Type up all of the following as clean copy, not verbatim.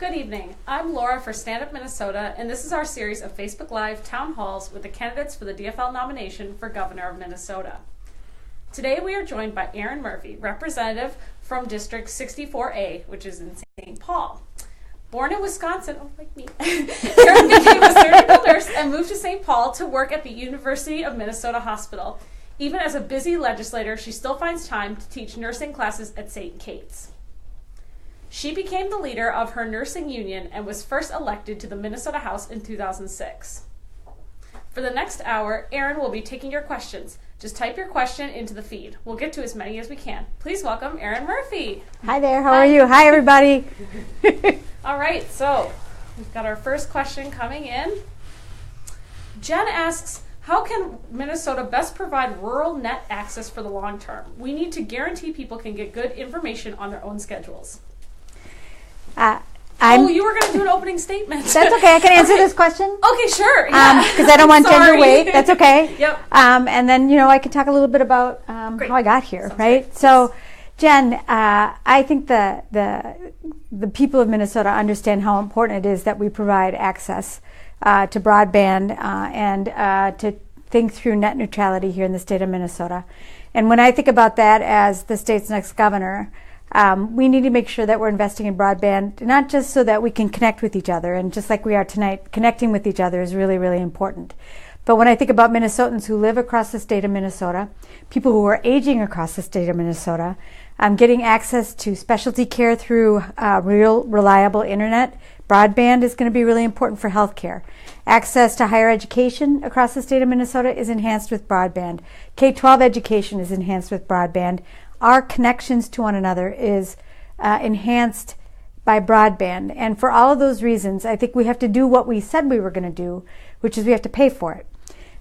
Good evening. I'm Laura for Stand Up Minnesota, and this is our series of Facebook Live town halls with the candidates for the DFL nomination for Governor of Minnesota. Today we are joined by Erin Murphy, representative from District 64A, which is in St. Paul. Born in Wisconsin, like me, Erin became a surgical nurse and moved to St. Paul to work at the University of Minnesota Hospital. Even as a busy legislator, she still finds time to teach nursing classes at St. Kate's. She became the leader of her nursing union and was first elected to the Minnesota House in 2006. For the next hour, Erin will be taking your questions. Just type your question into the feed. We'll get to as many as we can. Please welcome Erin Murphy. Hi there, how are you? Hi, everybody. All right, so we've got our first question coming in. Jen asks, how can Minnesota best provide rural net access for the long term? We need to guarantee people can get good information on their own schedules. You were going to do an opening statement. That's okay. I can answer this question. Okay, sure. Yeah. Because I don't want Jen to wait. That's okay. Yep. And then, I can talk a little bit about how I got here, Sounds right? great. So, Jen, I think the people of Minnesota understand how important it is that we provide access to broadband and to think through net neutrality here in the state of Minnesota. And when I think about that as the state's next governor, we need to make sure that we're investing in broadband, not just so that we can connect with each other, and just like we are tonight, connecting with each other is really, really important. But when I think about Minnesotans who live across the state of Minnesota, people who are aging across the state of Minnesota, getting access to specialty care through real, reliable internet, broadband is going to be really important for healthcare. Access to higher education across the state of Minnesota is enhanced with broadband. K-12 education is enhanced with broadband. Our connections to one another is enhanced by broadband. And for all of those reasons, I think we have to do what we said we were going to do, which is we have to pay for it.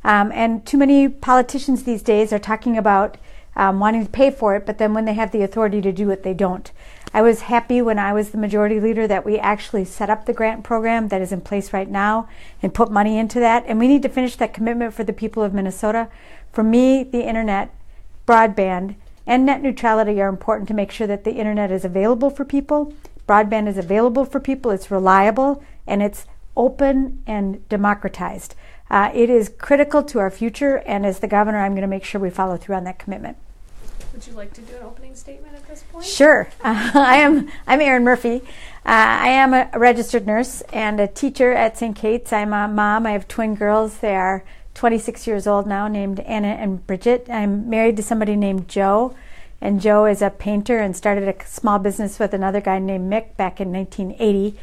And too many politicians these days are talking about wanting to pay for it, but then when they have the authority to do it, they don't. I was happy when I was the majority leader that we actually set up the grant program that is in place right now and put money into that. And we need to finish that commitment for the people of Minnesota. For me, the internet, broadband, and net neutrality are important to make sure that the internet is available for people, broadband is available for people, it's reliable, and it's open and democratized. It is critical to our future, and as the governor, I'm going to make sure we follow through on that commitment. Would you like to do an opening statement at this point? Sure. I'm Erin Murphy. I am a registered nurse and a teacher at St. Kate's. I'm a mom. I have twin girls. They are 26 years old now, named Anna and Bridget. I'm married to somebody named Joe, and Joe is a painter and started a small business with another guy named Mick back in 1980.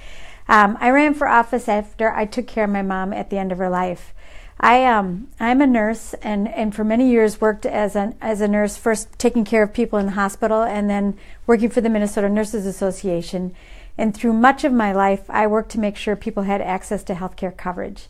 I ran for office after I took care of my mom at the end of her life. I'm a nurse, and for many years worked as a nurse, first taking care of people in the hospital and then working for the Minnesota Nurses Association. And through much of my life, I worked to make sure people had access to healthcare coverage.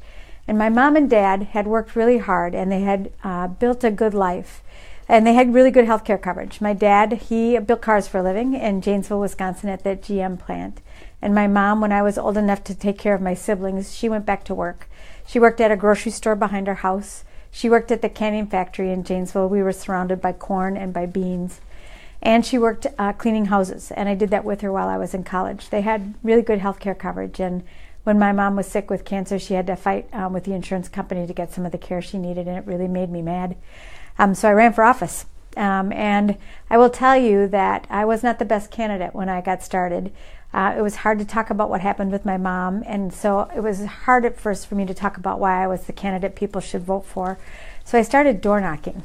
And my mom and dad had worked really hard, and they had built a good life. And they had really good healthcare coverage. My dad, he built cars for a living in Janesville, Wisconsin at that GM plant. And my mom, when I was old enough to take care of my siblings, she went back to work. She worked at a grocery store behind our house. She worked at the canning factory in Janesville. We were surrounded by corn and by beans. And she worked cleaning houses, and I did that with her while I was in college. They had really good healthcare coverage, and when my mom was sick with cancer, she had to fight with the insurance company to get some of the care she needed, and it really made me mad. So I ran for office. And I will tell you that I was not the best candidate when I got started. It was hard to talk about what happened with my mom, and so it was hard at first for me to talk about why I was the candidate people should vote for. So I started door knocking.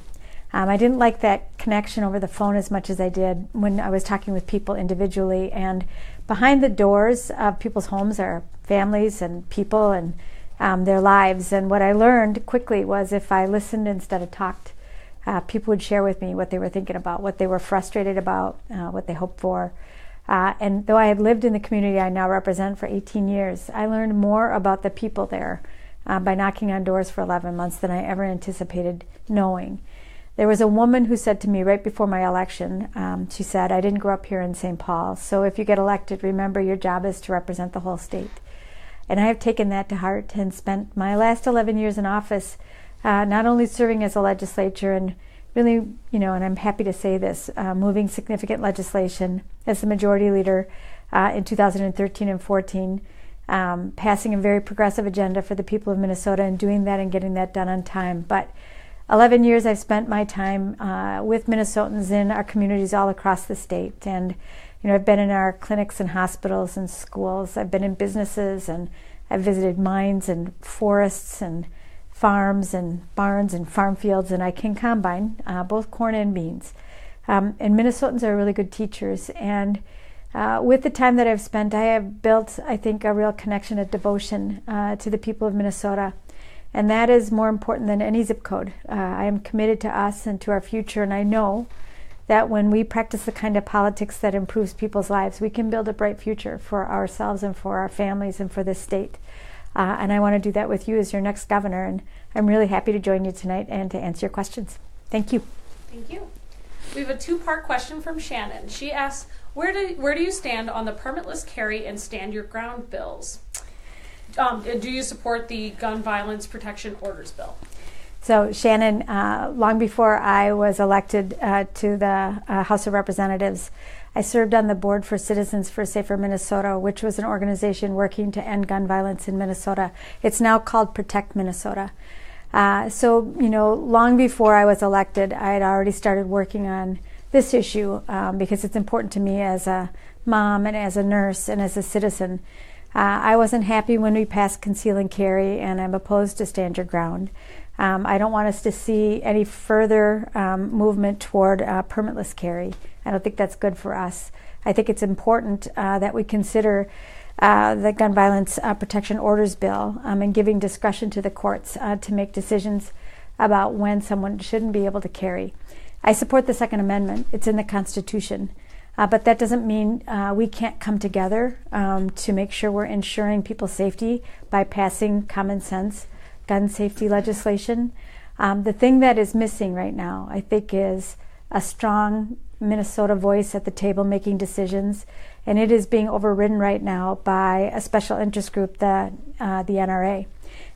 I didn't like that connection over the phone as much as I did when I was talking with people individually. And behind the doors of people's homes are families and people and their lives. And what I learned quickly was if I listened instead of talked, people would share with me what they were thinking about, what they were frustrated about, what they hoped for. And though I had lived in the community I now represent for 18 years, I learned more about the people there by knocking on doors for 11 months than I ever anticipated knowing. There was a woman who said to me right before my election, she said, "I didn't grow up here in St. Paul, so if you get elected, remember your job is to represent the whole state." And I have taken that to heart and spent my last 11 years in office not only serving as a legislature and really, and I'm happy to say this, moving significant legislation as the majority leader in 2013 and 14, passing a very progressive agenda for the people of Minnesota and doing that and getting that done on time. But 11 years I've spent my time with Minnesotans in our communities all across the state. And I've been in our clinics and hospitals and schools. I've been in businesses, and I've visited mines and forests and farms and barns and farm fields, and I can combine both corn and beans. And Minnesotans are really good teachers. And with the time that I've spent, I have built, I think, a real connection, a devotion to the people of Minnesota. And that is more important than any zip code. I am committed to us and to our future, and I know that when we practice the kind of politics that improves people's lives, we can build a bright future for ourselves and for our families and for this state. And I want to do that with you as your next governor, and I'm really happy to join you tonight and to answer your questions. Thank you. Thank you. We have a two-part question from Shannon. She asks, where do you stand on the permitless carry and stand your ground bills? Do you support the gun violence protection orders bill? So Shannon, long before I was elected to the House of Representatives, I served on the board for Citizens for a Safer Minnesota, which was an organization working to end gun violence in Minnesota. It's now called Protect Minnesota. So long before I was elected, I had already started working on this issue because it's important to me as a mom and as a nurse and as a citizen. I wasn't happy when we passed conceal and carry, and I'm opposed to stand your ground. I don't want us to see any further movement toward permitless carry. I don't think that's good for us. I think it's important that we consider the gun violence protection orders bill and giving discretion to the courts to make decisions about when someone shouldn't be able to carry. I support the Second Amendment. It's in the Constitution. But that doesn't mean we can't come together to make sure we're ensuring people's safety by passing common sense gun safety legislation. The thing that is missing right now, I think, is a strong Minnesota voice at the table making decisions, and it is being overridden right now by a special interest group, the NRA.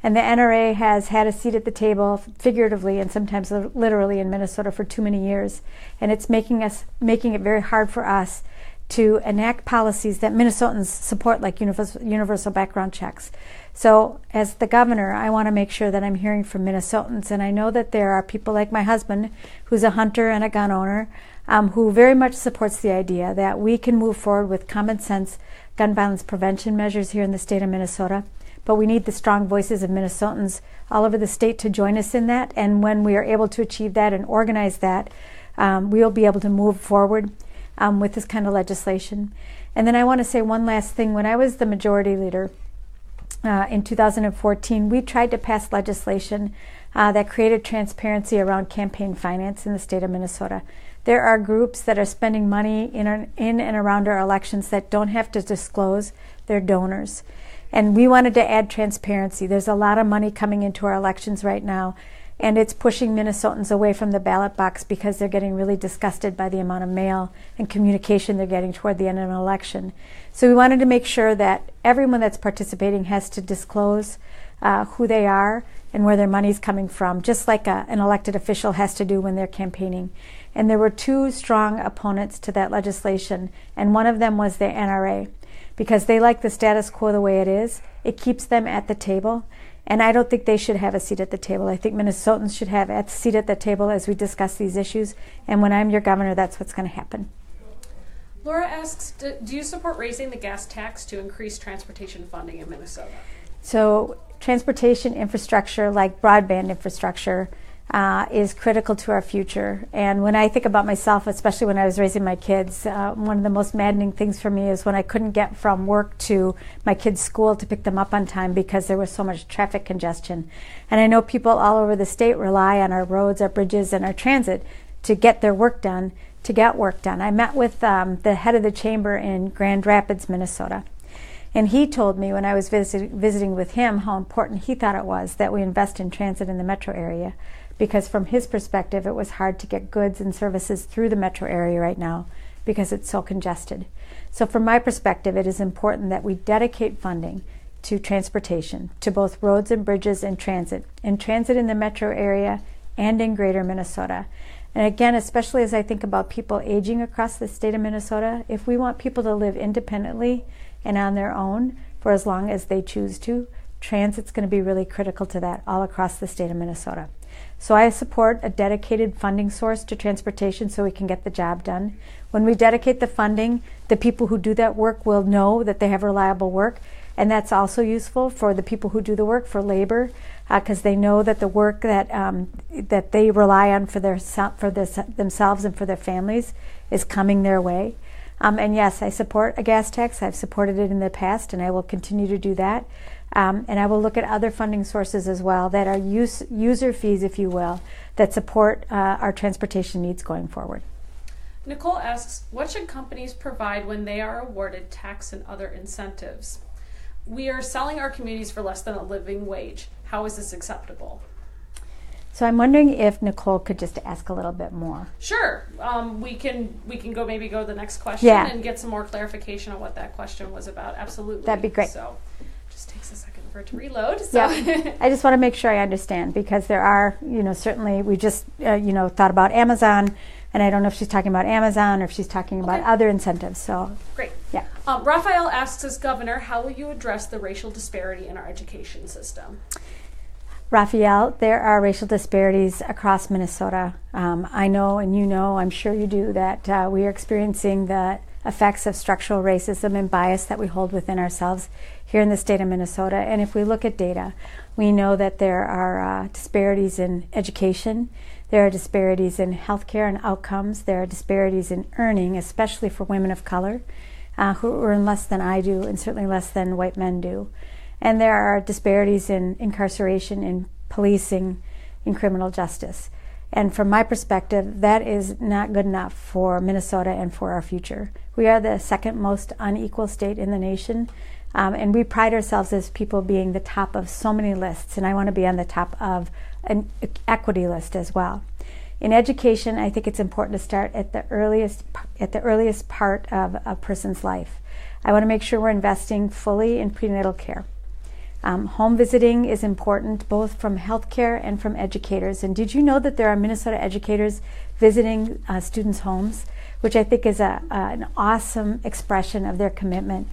And the NRA has had a seat at the table, figuratively and sometimes literally, in Minnesota for too many years, and it's making it very hard for us to enact policies that Minnesotans support, like universal background checks. So as the governor, I want to make sure that I'm hearing from Minnesotans, and I know that there are people like my husband, who's a hunter and a gun owner, who very much supports the idea that we can move forward with common sense gun violence prevention measures here in the state of Minnesota. But we need the strong voices of Minnesotans all over the state to join us in that. And when we are able to achieve that and organize that, we will be able to move forward with this kind of legislation. And then I want to say one last thing. When I was the majority leader in 2014, we tried to pass legislation that created transparency around campaign finance in the state of Minnesota. There are groups that are spending money in and around our elections that don't have to disclose their donors. And we wanted to add transparency. There's a lot of money coming into our elections right now, and it's pushing Minnesotans away from the ballot box because they're getting really disgusted by the amount of mail and communication they're getting toward the end of an election. So we wanted to make sure that everyone that's participating has to disclose who they are and where their money's coming from, just like an elected official has to do when they're campaigning. And there were two strong opponents to that legislation, and one of them was the NRA, because they like the status quo the way it is. It keeps them at the table, and I don't think they should have a seat at the table. I think Minnesotans should have a seat at the table as we discuss these issues, and when I'm your governor, that's what's going to happen. Laura asks, do you support raising the gas tax to increase transportation funding in Minnesota? So transportation infrastructure, like broadband infrastructure, is critical to our future. And when I think about myself, especially when I was raising my kids, one of the most maddening things for me is when I couldn't get from work to my kids' school to pick them up on time because there was so much traffic congestion. And I know people all over the state rely on our roads, our bridges, and our transit to get their work done, to get work done. I met with the head of the chamber in Grand Rapids, Minnesota. And he told me when I was visiting with him how important he thought it was that we invest in transit in the metro area, because from his perspective, it was hard to get goods and services through the metro area right now because it's so congested. So from my perspective, it is important that we dedicate funding to transportation, to both roads and bridges and transit in the metro area and in greater Minnesota. And again, especially as I think about people aging across the state of Minnesota, if we want people to live independently and on their own for as long as they choose to, transit's going to be really critical to that all across the state of Minnesota. So I support a dedicated funding source to transportation so we can get the job done. When we dedicate the funding, the people who do that work will know that they have reliable work, and that's also useful for the people who do the work, for labor, because they know that the work that they rely on for themselves and for their families is coming their way. And yes, I support a gas tax. I've supported it in the past, and I will continue to do that. And I will look at other funding sources as well that are user fees, if you will, that support our transportation needs going forward. Nicole asks, what should companies provide when they are awarded tax and other incentives? We are selling our communities for less than a living wage. How is this acceptable? So I'm wondering if Nicole could just ask a little bit more. Sure. We can go to the next question and get some more clarification on what that question was about. Absolutely. That'd be great. So just takes a second for it to reload. So. Yeah. I just want to make sure I understand, because there are, certainly we just, thought about Amazon, and I don't know if she's talking about Amazon or if she's talking about other incentives. So great. Yeah. Raphael asks us, Governor, how will you address the racial disparity in our education system? Raphael, there are racial disparities across Minnesota. I know, and I'm sure you do, that we are experiencing the effects of structural racism and bias that we hold within ourselves here in the state of Minnesota. And if we look at data, we know that there are disparities in education, there are disparities in healthcare and outcomes, there are disparities in earning, especially for women of color, who earn less than I do and certainly less than white men do. And there are disparities in incarceration, in policing, in criminal justice. And from my perspective, that is not good enough for Minnesota and for our future. We are the second most unequal state in the nation, and we pride ourselves as people being the top of so many lists, and I want to be on the top of an equity list as well. In education, I think it's important to start at the earliest part of a person's life. I want to make sure we're investing fully in prenatal care. Home visiting is important, both from healthcare and from educators. And did you know that there are Minnesota educators visiting students' homes, which I think is an awesome expression of their commitment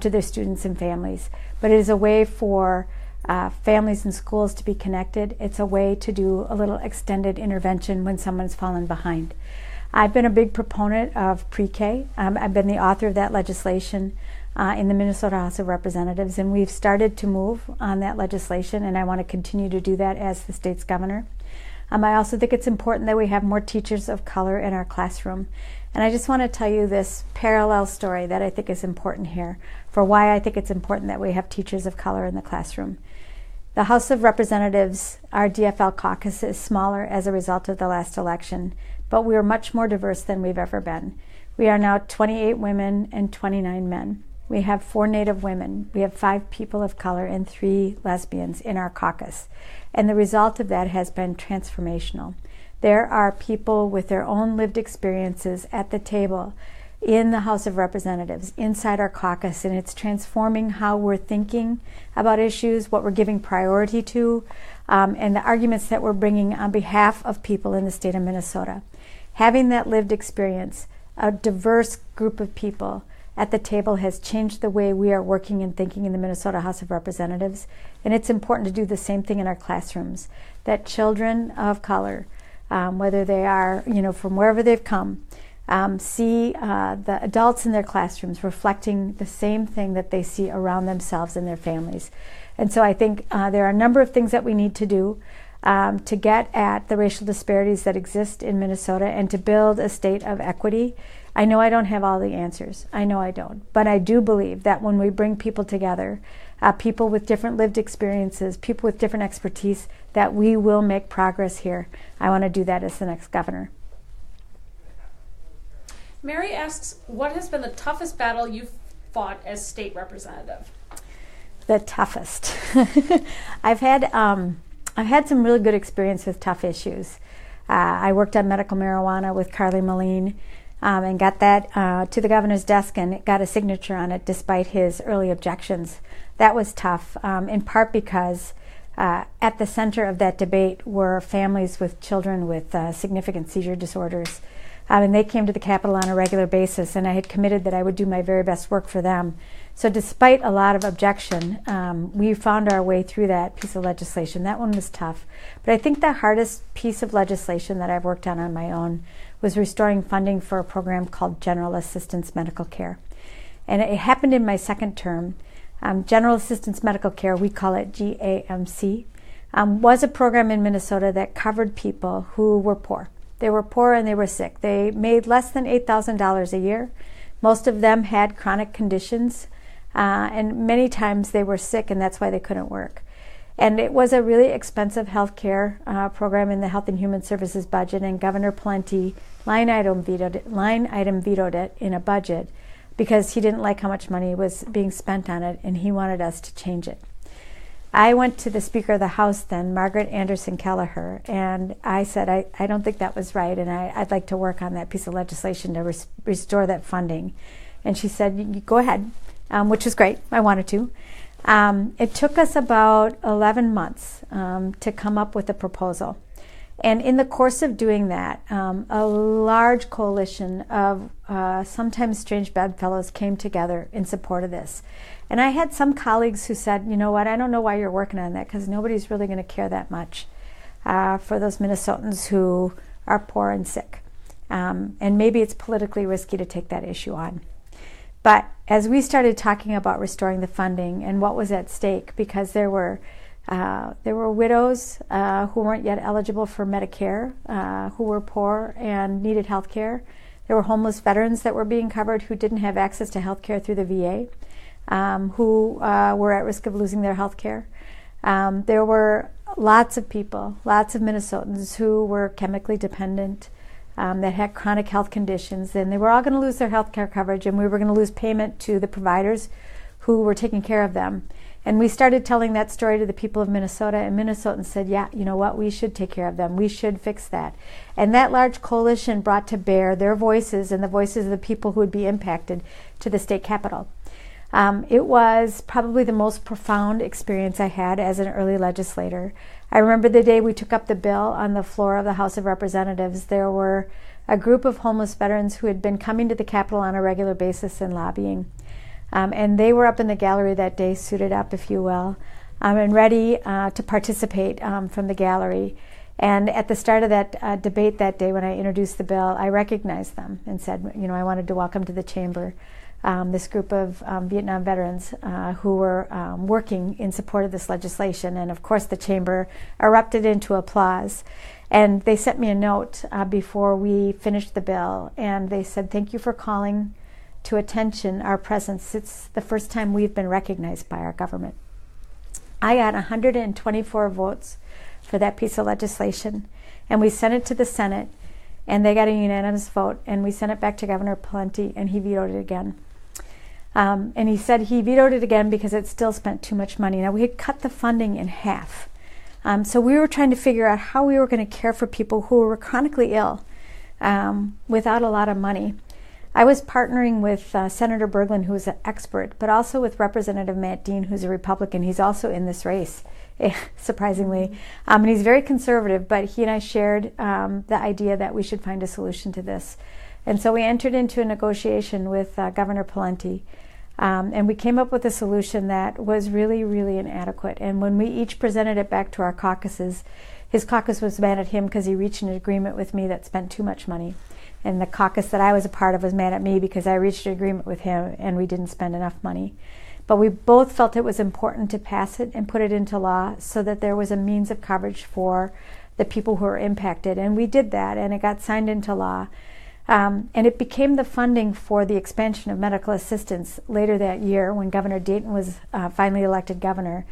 to their students and families. But it is a way for families and schools to be connected. It's a way to do a little extended intervention when someone's fallen behind. I've been a big proponent of pre-K. I've been the author of that legislation in the Minnesota House of Representatives, and we've started to move on that legislation, and I want to continue to do that as the state's governor. I also think it's important that we have more teachers of color in our classroom. And I just want to tell you this parallel story that I think is important here for why I think it's important that we have teachers of color in the classroom. The House of Representatives, our DFL caucus, is smaller as a result of the last election, but we are much more diverse than we've ever been. We are now 28 women and 29 men. We have 4 Native women, we have 5 people of color, and 3 lesbians in our caucus. And the result of that has been transformational. There are people with their own lived experiences at the table in the House of Representatives, inside our caucus, and it's transforming how we're thinking about issues, what we're giving priority to, and the arguments that we're bringing on behalf of people in the state of Minnesota. Having that lived experience, a diverse group of people at the table, has changed the way we are working and thinking in the Minnesota House of Representatives, and it's important to do the same thing in our classrooms, that children of color, whether they are, from wherever they've come, see the adults in their classrooms reflecting the same thing that they see around themselves and their families. And so I think there are a number of things that we need to do to get at the racial disparities that exist in Minnesota and to build a state of equity. I know I don't have all the answers. I know I don't. But I do believe that when we bring people together, people with different lived experiences, people with different expertise, that we will make progress here. I want to do that as the next governor. Mary asks, what has been the toughest battle you've fought as state representative? The toughest. I've had some really good experience with tough issues. I worked on medical marijuana with Carly Moline and got that to the governor's desk and got a signature on it despite his early objections. That was tough, in part because At the center of that debate were families with children with significant seizure disorders. And they came to the Capitol on a regular basis, and I had committed that I would do my very best work for them. So despite a lot of objection, we found our way through that piece of legislation. That one was tough. But I think the hardest piece of legislation that I've worked on my own was restoring funding for a program called General Assistance Medical Care. And it happened in my second term. General Assistance Medical Care, we call it GAMC, was a program in Minnesota that covered people who were poor. They were poor and they were sick. They made less than $8,000 a year. Most of them had chronic conditions, and many times they were sick, and that's why they couldn't work. And it was a really expensive health care program in the Health and Human Services budget, and Governor Pawlenty line item vetoed it in a budget because he didn't like how much money was being spent on it, and he wanted us to change it. I went to the Speaker of the House then, Margaret Anderson Kelleher, and I said, I don't think that was right, and I'd like to work on that piece of legislation to restore that funding. And she said, go ahead, which was great. I wanted to. It took us about 11 months to come up with a proposal. And in the course of doing that, a large coalition of sometimes strange bedfellows came together in support of this. And I had some colleagues who said, you know what, I don't know why you're working on that, because nobody's really going to care that much for those Minnesotans who are poor and sick. And maybe it's politically risky to take that issue on. But as we started talking about restoring the funding and what was at stake, because there were widows who weren't yet eligible for Medicare, who were poor and needed health care. There were homeless veterans that were being covered who didn't have access to health care through the VA, who were at risk of losing their health care. There were lots of people, lots of Minnesotans who were chemically dependent, that had chronic health conditions, and they were all going to lose their health care coverage, and we were going to lose payment to the providers who were taking care of them. And we started telling that story to the people of Minnesota, and Minnesotans said, yeah, you know what, we should take care of them. We should fix that. And that large coalition brought to bear their voices and the voices of the people who would be impacted to the state capitol. It was probably the most profound experience I had as an early legislator. I remember the day we took up the bill on the floor of the House of Representatives. There were a group of homeless veterans who had been coming to the Capitol on a regular basis and lobbying. And they were up in the gallery that day, suited up, if you will, and ready to participate from the gallery. And at the start of that debate that day, when I introduced the bill, I recognized them and said, you know, I wanted to welcome to the chamber this group of Vietnam veterans who were working in support of this legislation. And of course, the chamber erupted into applause. And they sent me a note before we finished the bill, and they said, thank you for calling to attention our presence. It's the first time we've been recognized by our government. I got 124 votes for that piece of legislation, and we sent it to the Senate, and they got a unanimous vote, and we sent it back to Governor Pawlenty, and he vetoed it again. And he said he vetoed it again because it still spent too much money. Now, we had cut the funding in half. So we were trying to figure out how we were going to care for people who were chronically ill without a lot of money. I was partnering with Senator Berglund, who is an expert, but also with Representative Matt Dean, who's a Republican. He's also in this race, surprisingly. And he's very conservative, but he and I shared the idea that we should find a solution to this. And so we entered into a negotiation with Governor Pawlenty, and we came up with a solution that was really, really inadequate. And when we each presented it back to our caucuses, his caucus was mad at him because he reached an agreement with me that spent too much money. And the caucus that I was a part of was mad at me because I reached an agreement with him and we didn't spend enough money. But we both felt it was important to pass it and put it into law so that there was a means of coverage for the people who were impacted. And we did that, and it got signed into law. And it became the funding for the expansion of medical assistance later that year when Governor Dayton was finally elected governor.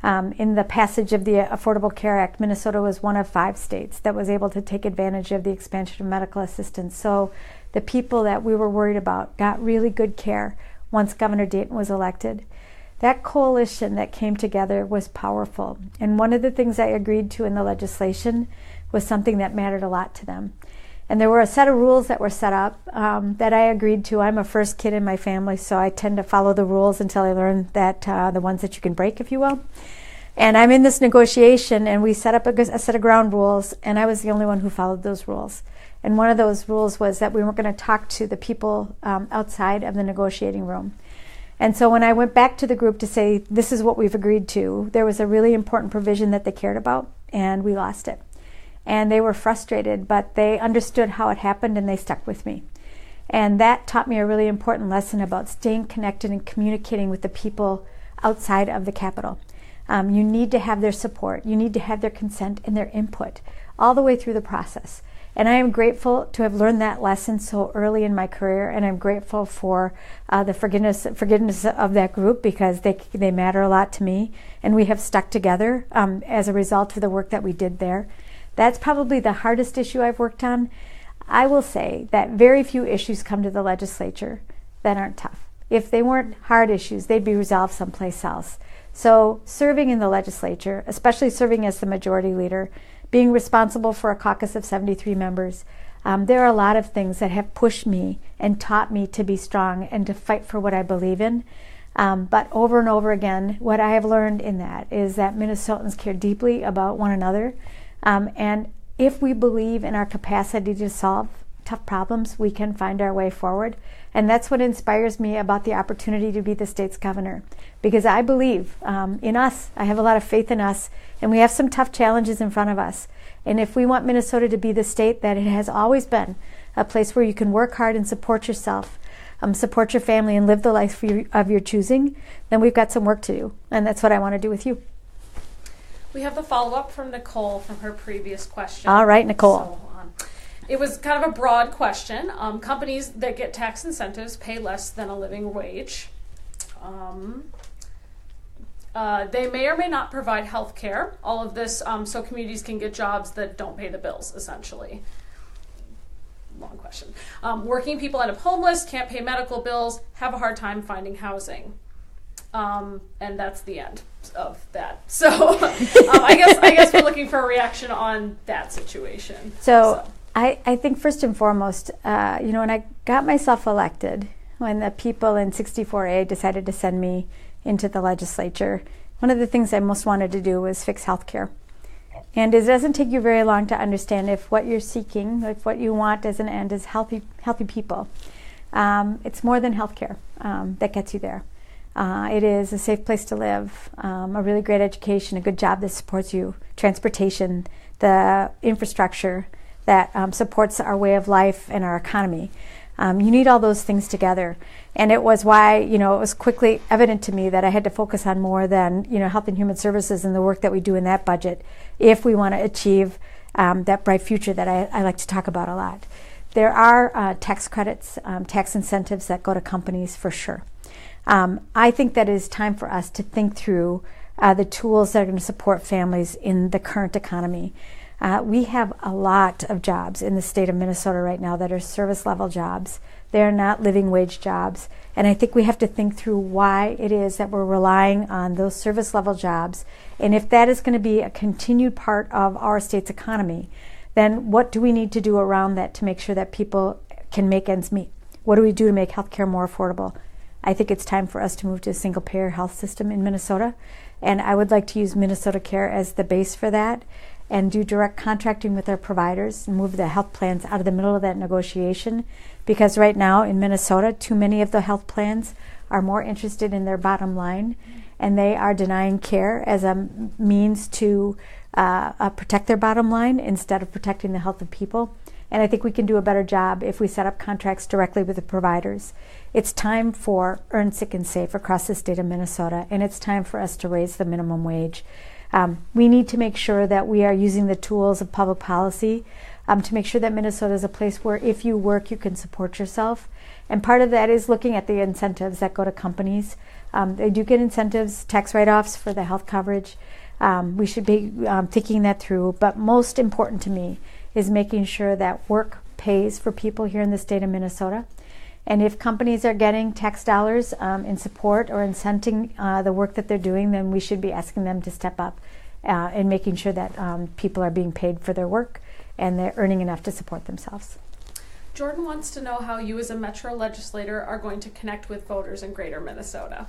In the passage of the Affordable Care Act, Minnesota was one of 5 states that was able to take advantage of the expansion of medical assistance. So the people that we were worried about got really good care once Governor Dayton was elected. That coalition that came together was powerful. And one of the things I agreed to in the legislation was something that mattered a lot to them. And there were a set of rules that were set up that I agreed to. I'm a first kid in my family, so I tend to follow the rules until I learn that the ones that you can break, if you will. And I'm in this negotiation, and we set up a set of ground rules, and I was the only one who followed those rules. And one of those rules was that we weren't going to talk to the people outside of the negotiating room. And so when I went back to the group to say, this is what we've agreed to, there was a really important provision that they cared about, and we lost it. And they were frustrated, but they understood how it happened, and they stuck with me. And that taught me a really important lesson about staying connected and communicating with the people outside of the Capitol. You need to have their support. You need to have their consent and their input all the way through the process. And I am grateful to have learned that lesson so early in my career, and I'm grateful for the forgiveness of that group, because they matter a lot to me, and we have stuck together as a result of the work that we did there. That's probably the hardest issue I've worked on. I will say that very few issues come to the legislature that aren't tough. If they weren't hard issues, they'd be resolved someplace else. So serving in the legislature, especially serving as the majority leader, being responsible for a caucus of 73 members, there are a lot of things that have pushed me and taught me to be strong and to fight for what I believe in. But over and over again, what I have learned in that is that Minnesotans care deeply about one another. And if we believe in our capacity to solve tough problems, we can find our way forward. And that's what inspires me about the opportunity to be the state's governor, because I believe in us. I have a lot of faith in us, and we have some tough challenges in front of us. And if we want Minnesota to be the state that it has always been, a place where you can work hard and support yourself, support your family, and live the life of your choosing, then we've got some work to do. And that's what I want to do with you. We have the follow-up from Nicole from her previous question. All right, Nicole. So, it was kind of a broad question. Companies that get tax incentives pay less than a living wage. They may or may not provide health care. All of this so communities can get jobs that don't pay the bills, essentially. Long question. Working people end up homeless, can't pay medical bills, have a hard time finding housing. And that's the end of that. So I guess we're looking for a reaction on that situation. So. I think first and foremost, when I got myself elected, when the people in 64A decided to send me into the legislature, one of the things I most wanted to do was fix healthcare. And it doesn't take you very long to understand if what you're seeking, if what you want as an end is healthy people. It's more than healthcare that gets you there. It is a safe place to live, a really great education, a good job that supports you, transportation, the infrastructure that supports our way of life and our economy. You need all those things together. And it was why, it was quickly evident to me that I had to focus on more than, Health and Human Services and the work that we do in that budget if we want to achieve that bright future that I like to talk about a lot. There are tax credits, tax incentives that go to companies for sure. I think that it is time for us to think through the tools that are going to support families in the current economy. We have a lot of jobs in the state of Minnesota right now that are service level jobs. They are not living wage jobs. And I think we have to think through why it is that we're relying on those service level jobs. And if that is going to be a continued part of our state's economy, then what do we need to do around that to make sure that people can make ends meet? What do we do to make healthcare more affordable? I think it's time for us to move to a single payer health system in Minnesota. And I would like to use Minnesota Care as the base for that, and do direct contracting with our providers and move the health plans out of the middle of that negotiation, because right now in Minnesota, too many of the health plans are more interested in their bottom line, and they are denying care as a means to protect their bottom line instead of protecting the health of people. And I think we can do a better job if we set up contracts directly with the providers. It's time for Earn Sick and Safe across the state of Minnesota, and it's time for us to raise the minimum wage. We need to make sure that we are using the tools of public policy to make sure that Minnesota is a place where if you work, you can support yourself. And part of that is looking at the incentives that go to companies. They do get incentives, tax write-offs for the health coverage. We should be thinking that through. But most important to me is making sure that work pays for people here in the state of Minnesota. And if companies are getting tax dollars in support or incenting the work that they're doing, then we should be asking them to step up and making sure that people are being paid for their work and they're earning enough to support themselves. Jordan wants to know how you as a Metro legislator are going to connect with voters in greater Minnesota.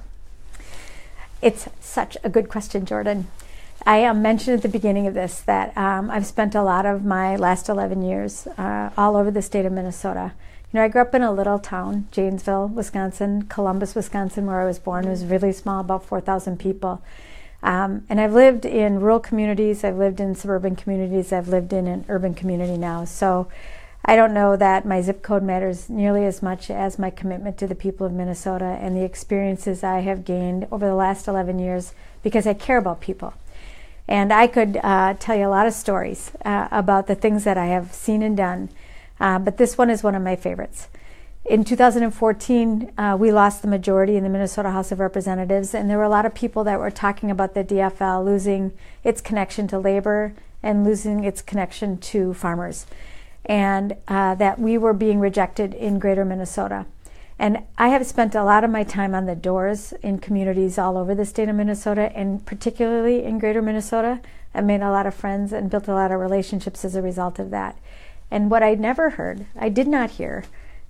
It's such a good question, Jordan. I mentioned at the beginning of this that I've spent a lot of my last 11 years all over the state of Minnesota. You know, I grew up in a little town, Janesville, Wisconsin, Columbus, Wisconsin, where I was born. It was really small, about 4,000 people. And I've lived in rural communities, I've lived in suburban communities, I've lived in an urban community now. So I don't know that my zip code matters nearly as much as my commitment to the people of Minnesota and the experiences I have gained over the last 11 years because I care about people. And I could tell you a lot of stories about the things that I have seen and done, but this one is one of my favorites. In 2014, we lost the majority in the Minnesota House of Representatives, and there were a lot of people that were talking about the DFL losing its connection to labor and losing its connection to farmers, and that we were being rejected in greater Minnesota. And I have spent a lot of my time on the doors in communities all over the state of Minnesota, and particularly in greater Minnesota. I've made a lot of friends and built a lot of relationships as a result of that. And what I never heard, I did not hear,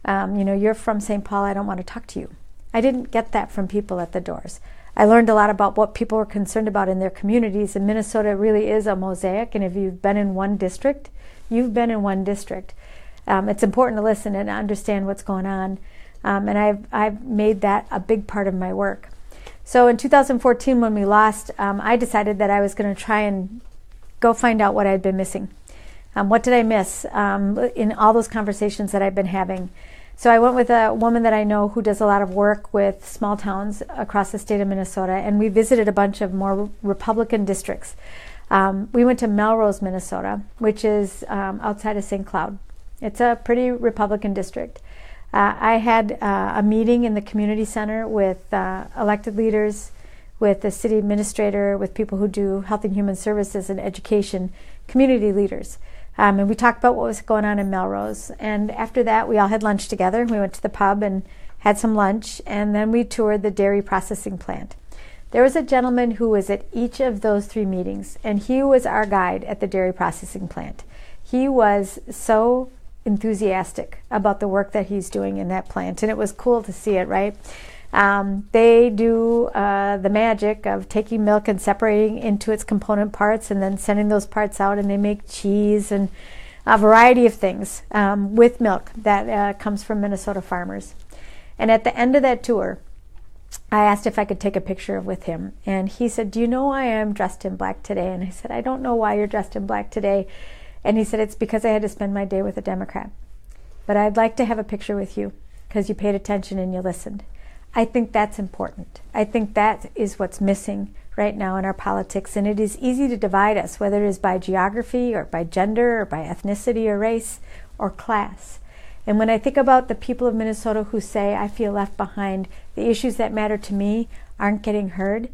you're from St. Paul, I don't want to talk to you. I didn't get that from people at the doors. I learned a lot about what people were concerned about in their communities, and Minnesota really is a mosaic, and if you've been in one district, you've been in one district. It's important to listen and understand what's going on, and I've made that a big part of my work. So in 2014, when we lost, I decided that I was going to try and go find out what I'd been missing. What did I miss in all those conversations that I've been having? So I went with a woman that I know who does a lot of work with small towns across the state of Minnesota, and we visited a bunch of more Republican districts. We went to Melrose, Minnesota, which is outside of St. Cloud. It's a pretty Republican district. I had a meeting in the community center with elected leaders, with the city administrator, with people who do health and human services and education, community leaders. And we talked about what was going on in Melrose. And after that, we all had lunch together. We went to the pub and had some lunch, and then we toured the dairy processing plant. There was a gentleman who was at each of those 3 meetings, and he was our guide at the dairy processing plant. He was so enthusiastic about the work that he's doing in that plant, and it was cool to see it, right? They do the magic of taking milk and separating into its component parts and then sending those parts out, and they make cheese and a variety of things with milk that comes from Minnesota farmers. And at the end of that tour, I asked if I could take a picture with him, and he said, "Do you know why I'm dressed in black today?" And I said, "I don't know why you're dressed in black today." And he said, "It's because I had to spend my day with a Democrat. But I'd like to have a picture with you because you paid attention and you listened." I think that's important. I think that is what's missing right now in our politics, and it is easy to divide us, whether it is by geography or by gender or by ethnicity or race or class. And when I think about the people of Minnesota who say, "I feel left behind, the issues that matter to me aren't getting heard,"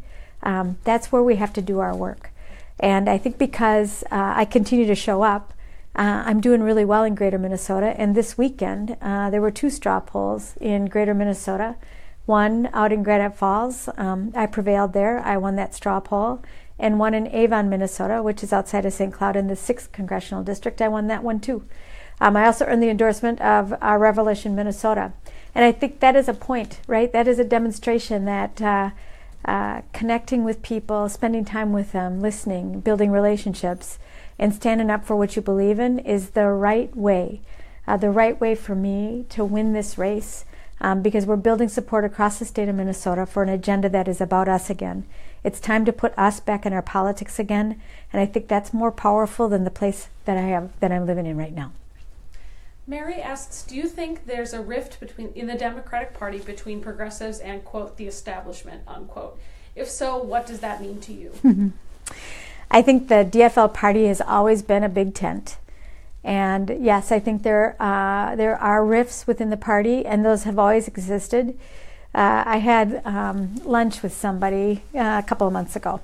that's where we have to do our work. And I think because I continue to show up, I'm doing really well in greater Minnesota. And this weekend, there were 2 straw polls in greater Minnesota. One out in Granite Falls, I prevailed there. I won that straw poll. And one in Avon, Minnesota, which is outside of St. Cloud in the 6th Congressional District. I won that one too. I also earned the endorsement of Revolution, Minnesota. And I think that is a point, right? That is a demonstration that connecting with people, spending time with them, listening, building relationships, and standing up for what you believe in is the right way for me to win this race. Because we're building support across the state of Minnesota for an agenda that is about us again. It's time to put us back in our politics again, and I think that's more powerful than the place that I'm living in right now. Mary asks, do you think there's a rift in the Democratic Party between progressives and, quote, the establishment, unquote? If so, what does that mean to you? I think the DFL party has always been a big tent. And yes, I think there are rifts within the party, and those have always existed. I had lunch with somebody a couple of months ago.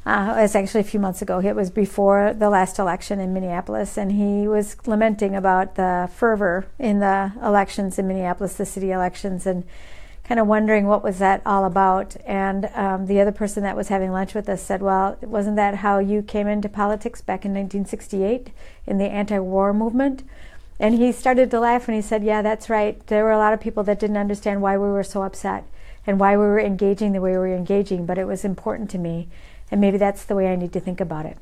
It was actually a few months ago. It was before the last election in Minneapolis, and he was lamenting about the fervor in the elections in Minneapolis, the city elections, and kind of wondering what was that all about. And the other person that was having lunch with us said, "Well, wasn't that how you came into politics back in 1968 in the anti-war movement?" And he started to laugh and he said, "Yeah, that's right. There were a lot of people that didn't understand why we were so upset and why we were engaging the way we were engaging, but it was important to me." And maybe that's the way I need to think about it.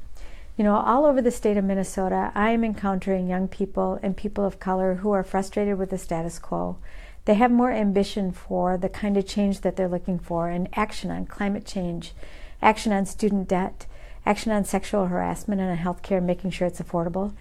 You know, all over the state of Minnesota, I am encountering young people and people of color who are frustrated with the status quo. They have more ambition for the kind of change that they're looking for, and action on climate change, action on student debt, action on sexual harassment and on health care, making sure it's affordable.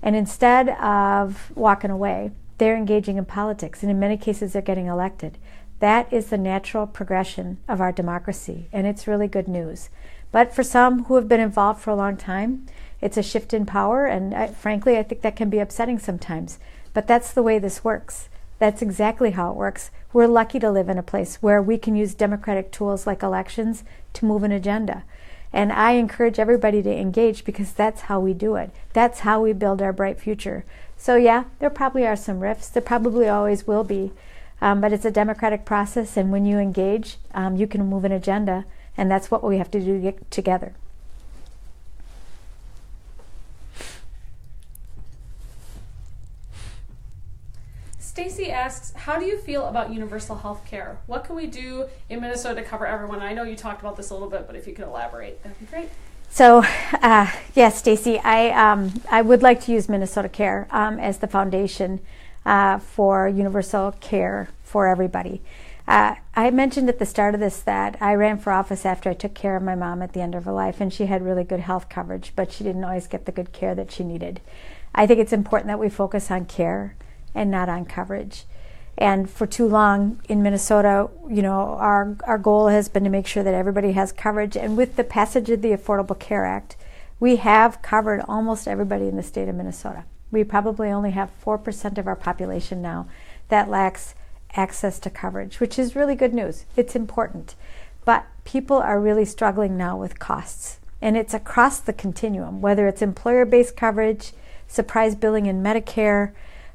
And instead of walking away, they're engaging in politics, and in many cases they're getting elected. That is the natural progression of our democracy, and it's really good news. But for some who have been involved for a long time, it's a shift in power, and frankly, I think that can be upsetting sometimes. But that's the way this works. That's exactly how it works. We're lucky to live in a place where we can use democratic tools like elections to move an agenda. And I encourage everybody to engage, because that's how we do it. That's how we build our bright future. So yeah, there probably are some rifts. There probably always will be. But it's a democratic process, and when you engage, you can move an agenda. And that's what we have to do together. Stacy asks, how do you feel about universal health care? What can we do in Minnesota to cover everyone? I know you talked about this a little bit, but if you could elaborate, that'd be great. So, yes, Stacy, I would like to use Minnesota Care as the foundation for universal care for everybody. I mentioned at the start of this that I ran for office after I took care of my mom at the end of her life, and she had really good health coverage, but she didn't always get the good care that she needed. I think it's important that we focus on care and not on coverage. And for too long in Minnesota, you know, our goal has been to make sure that everybody has coverage. And with the passage of the Affordable Care Act, we have covered almost everybody in the state of Minnesota. We probably only have 4% of our population now that lacks access to coverage, which is really good news. It's important. But people are really struggling now with costs. And it's across the continuum, whether it's employer-based coverage, surprise billing in Medicare,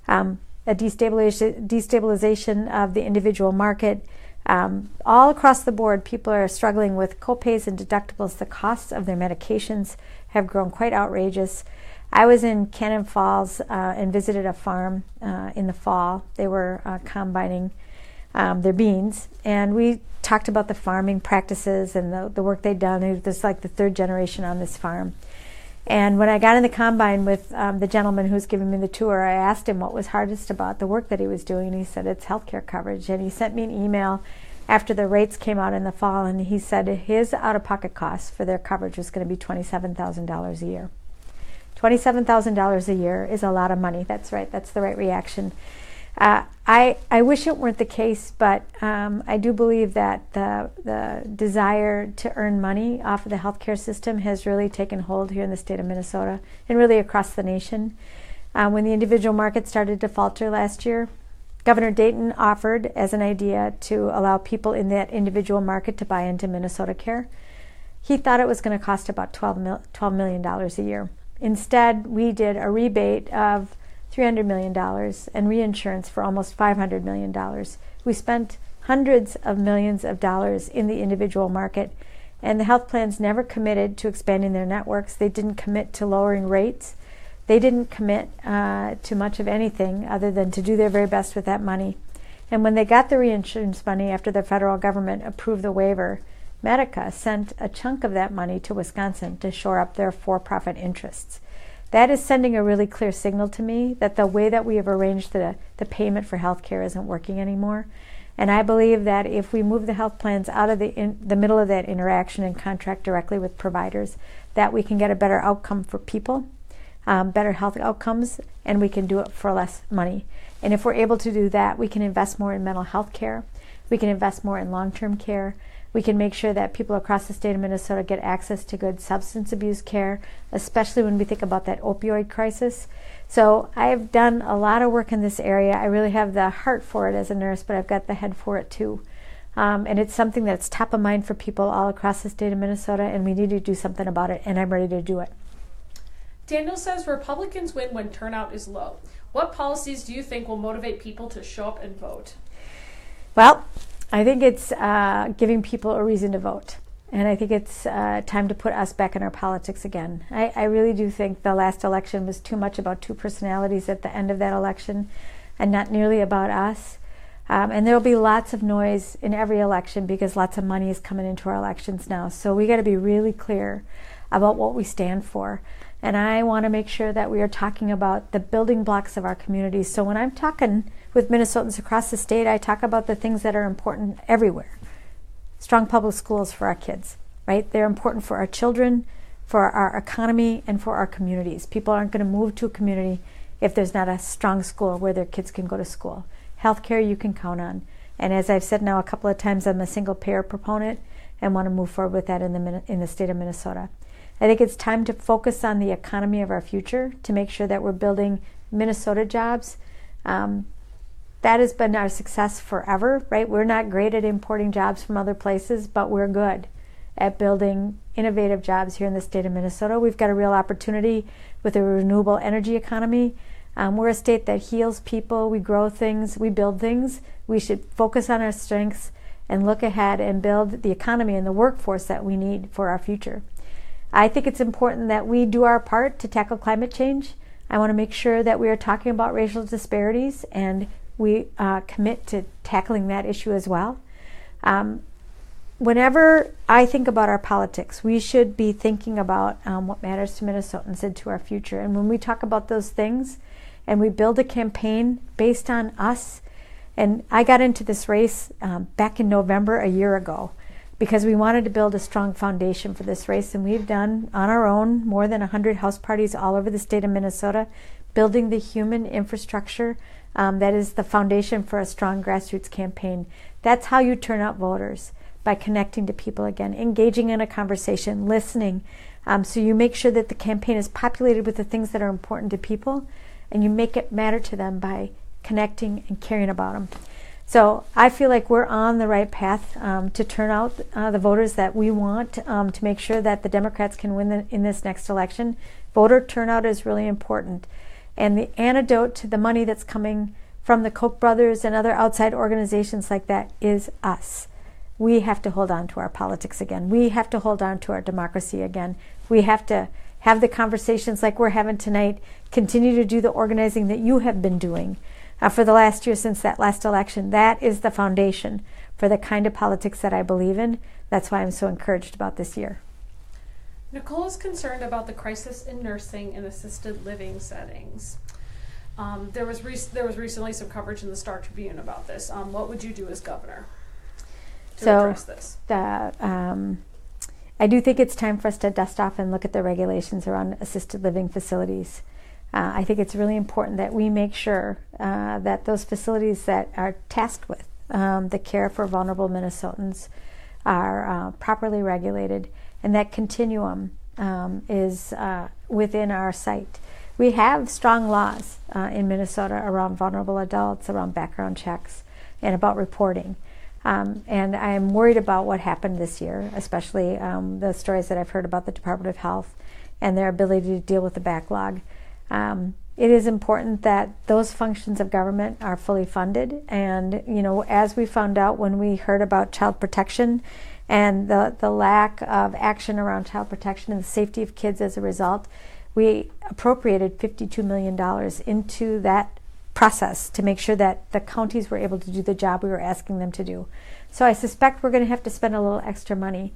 a destabilization of the individual market. All across the board, people are struggling with copays and deductibles. The costs of their medications have grown quite outrageous. I was in Cannon Falls and visited a farm in the fall. They were combining their beans, and we talked about the farming practices and the work they'd done. It was like the third generation on this farm. And when I got in the combine with the gentleman who was giving me the tour, I asked him what was hardest about the work that he was doing, and he said it's healthcare coverage. And he sent me an email after the rates came out in the fall, and he said his out-of-pocket costs for their coverage was going to be $27,000 a year. $27,000 a year is a lot of money. That's right. That's the right reaction. I wish it weren't the case, but I do believe that the desire to earn money off of the healthcare system has really taken hold here in the state of Minnesota and really across the nation. When the individual market started to falter last year, Governor Dayton offered as an idea to allow people in that individual market to buy into Minnesota Care. He thought it was going to cost about $12 million a year. Instead, we did a rebate of $300 million and reinsurance for almost $500 million. We spent hundreds of millions of dollars in the individual market, and the health plans never committed to expanding their networks. They didn't commit to lowering rates. They didn't commit to much of anything other than to do their very best with that money. And when they got the reinsurance money after the federal government approved the waiver, Medica sent a chunk of that money to Wisconsin to shore up their for-profit interests. That is sending a really clear signal to me that the way that we have arranged the payment for health care isn't working anymore. And I believe that if we move the health plans out of the middle of that interaction and contract directly with providers, that we can get a better outcome for people, better health outcomes, and we can do it for less money. And if we're able to do that, we can invest more in mental health care. We can invest more in long-term care. We can make sure that people across the state of Minnesota get access to good substance abuse care, especially when we think about that opioid crisis. So I've done a lot of work in this area. I really have the heart for it as a nurse, but I've got the head for it too. And it's something that's top of mind for people all across the state of Minnesota, and we need to do something about it, and I'm ready to do it. Daniel says Republicans win when turnout is low. What policies do you think will motivate people to show up and vote? Well, I think it's giving people a reason to vote. And I think it's time to put us back in our politics again. I really do think the last election was too much about two personalities at the end of that election and not nearly about us. And there will be lots of noise in every election because lots of money is coming into our elections now. So we got to be really clear about what we stand for. And I want to make sure that we are talking about the building blocks of our communities. So when I'm talking with Minnesotans across the state, I talk about the things that are important everywhere. Strong public schools for our kids, right? They're important for our children, for our economy, and for our communities. People aren't going to move to a community if there's not a strong school where their kids can go to school. Healthcare you can count on. And as I've said now a couple of times, I'm a single payer proponent and want to move forward with that in the state of Minnesota. I think it's time to focus on the economy of our future to make sure that we're building Minnesota jobs. That has been our success forever, right? We're not great at importing jobs from other places, but we're good at building innovative jobs here in the state of Minnesota. We've got a real opportunity with a renewable energy economy. We're a state that heals people, we grow things, we build things. We should focus on our strengths and look ahead and build the economy and the workforce that we need for our future. I think it's important that we do our part to tackle climate change. I want to make sure that we are talking about racial disparities and we commit to tackling that issue as well. Whenever I think about our politics, we should be thinking about what matters to Minnesotans and to our future. And when we talk about those things and we build a campaign based on us, and I got into this race back in November a year ago because we wanted to build a strong foundation for this race, and we've done on our own more than 100 house parties all over the state of Minnesota, building the human infrastructure that is the foundation for a strong grassroots campaign. That's how you turn out voters, by connecting to people again, engaging in a conversation, listening. So you make sure that the campaign is populated with the things that are important to people, and you make it matter to them by connecting and caring about them. So I feel like we're on the right path to turn out the voters that we want to make sure that the Democrats can win in this next election. Voter turnout is really important. And the antidote to the money that's coming from the Koch brothers and other outside organizations like that is us. We have to hold on to our politics again. We have to hold on to our democracy again. We have to have the conversations like we're having tonight, continue to do the organizing that you have been doing for the last year since that last election. That is the foundation for the kind of politics that I believe in. That's why I'm so encouraged about this year. Nicole is concerned about the crisis in nursing and assisted living settings. There was recently some coverage in the Star Tribune about this. What would you do as governor to address this? I do think it's time for us to dust off and look at the regulations around assisted living facilities. I think it's really important that we make sure that those facilities that are tasked with the care for vulnerable Minnesotans are properly regulated, and that continuum is within our sight. We have strong laws in Minnesota around vulnerable adults, around background checks, and about reporting. And I'm worried about what happened this year, especially the stories that I've heard about the Department of Health and their ability to deal with the backlog. It is important that those functions of government are fully funded. And, you know, as we found out when we heard about child protection and the lack of action around child protection and the safety of kids as a result, we appropriated $52 million into that process to make sure that the counties were able to do the job we were asking them to do. So I suspect we're going to have to spend a little extra money.